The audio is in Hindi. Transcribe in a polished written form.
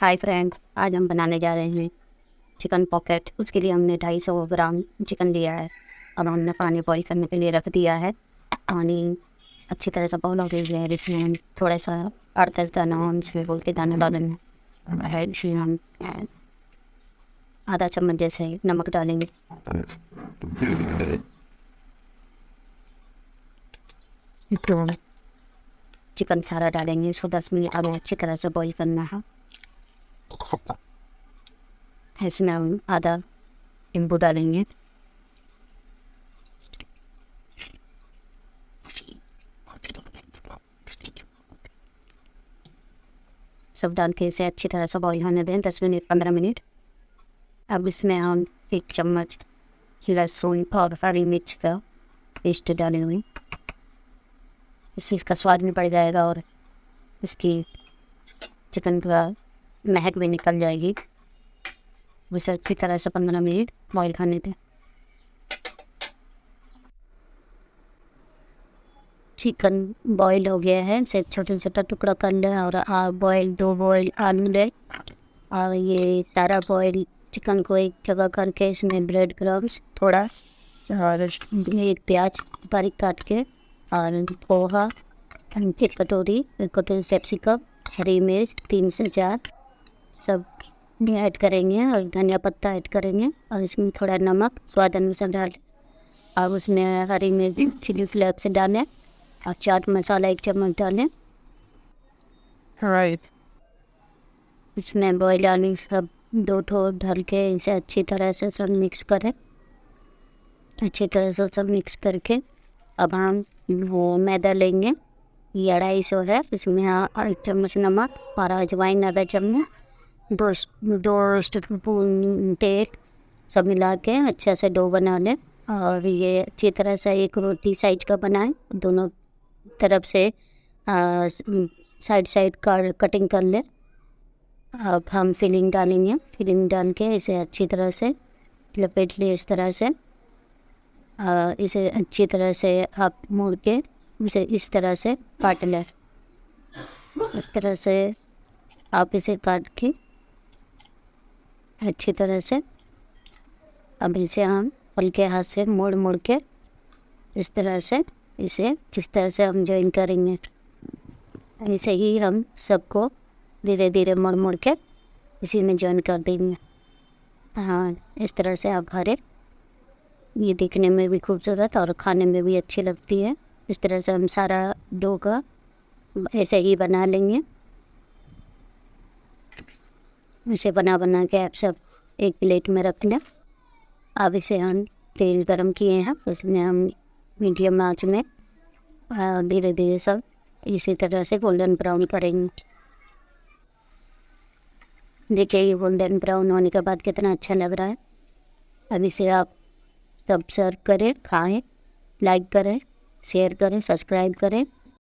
हाय फ्रेंड, आज हम बनाने जा रहे हैं चिकन पॉकेट। उसके लिए हमने 250 ग्राम चिकन लिया है और हमने पानी बॉईल करने के लिए रख दिया है। पानी अच्छी तरह से बॉईल हो गया है। इसमें हम थोड़ा सा 8-10 दाना इसमें बोल के दाना डालेंगे। इसमें हम आधा चम्मच जैसे नमक डालेंगे। चिकन सारा डालेंगे। इसको 10 मिनट हमें अच्छी तरह से बॉईल करना है। इसमें हम आधा नींबू डालेंगे। सब डाल के इसे अच्छी तरह से बॉईल होने दें 10 मिनट 15 मिनट। अब इसमें हम 1 चम्मच लहसुन और हरी मिर्च का पेस्ट डालेंगे। इससे इसका स्वाद भी बढ़ जाएगा और इसकी चिकन का महक भी निकल जाएगी। उसे अच्छी तरह से 15 मिनट बॉईल करने दें। चिकन बॉईल हो गया है। इसे छोटा छोटा टुकड़ा कर लें और बॉईल 2 बॉईल आलू लें और ये सारा बॉईल चिकन को एक जगह करके इसमें ब्रेड क्रम्स थोड़ा और एक प्याज बारीक काट के और पोहा, 1 कटोरी कैप्सिकम, हरी मिर्च 3 से 4 सब ऐड करेंगे और धनिया पत्ता ऐड करेंगे और इसमें थोड़ा नमक स्वाद अनुसार डालें और उसमें हरी मिर्च चिली फ्लेक्स डालें और चाट मसाला 1 चम्मच डालें। Right. इसमें बॉयल आलू सब 2 ठो डाल के इसे अच्छी तरह से सब मिक्स करें। अच्छी तरह से सब मिक्स करके अब हम वो मैदा लेंगे। ये 250 है। इसमें 1 चम्मच नमक और अजवाइन आधा चम्मच, 2 स्पून तेल सब मिला के अच्छे से डो बना लें और ये अच्छी तरह से एक रोटी साइज का बनाएं। दोनों तरफ से साइड का कटिंग कर लें। अब हम फिलिंग डालेंगे। फिलिंग डाल के इसे अच्छी तरह से लपेट लें इस तरह से। इसे अच्छी तरह से आप मोड़ के इसे इस तरह से काट लें। इस तरह से आप इसे काट के अच्छी तरह से अब इसे हम हल्के हाथ से मोड़ मोड़ के इस तरह से इसे किस तरह से हम जॉइन करेंगे। ऐसे ही हम सबको धीरे धीरे मोड़ मोड़ के इसी में जॉइन कर देंगे। हाँ, इस तरह से आप हरे ये दिखने में भी खूबसूरत और खाने में भी अच्छी लगती है। इस तरह से हम सारा डो का ऐसे ही बना लेंगे। इसे बना बना के आप सब एक प्लेट में रख लें। अब इसे हम तेल गरम किए हैं, उसमें हम मीडियम आंच में धीरे धीरे सब इसी तरह से गोल्डन ब्राउन करेंगे। देखिए ये गोल्डन ब्राउन होने के बाद कितना अच्छा लग रहा है। अब इसे आप सब सर्व करें, खाएं, लाइक करें, शेयर करें, सब्सक्राइब करें।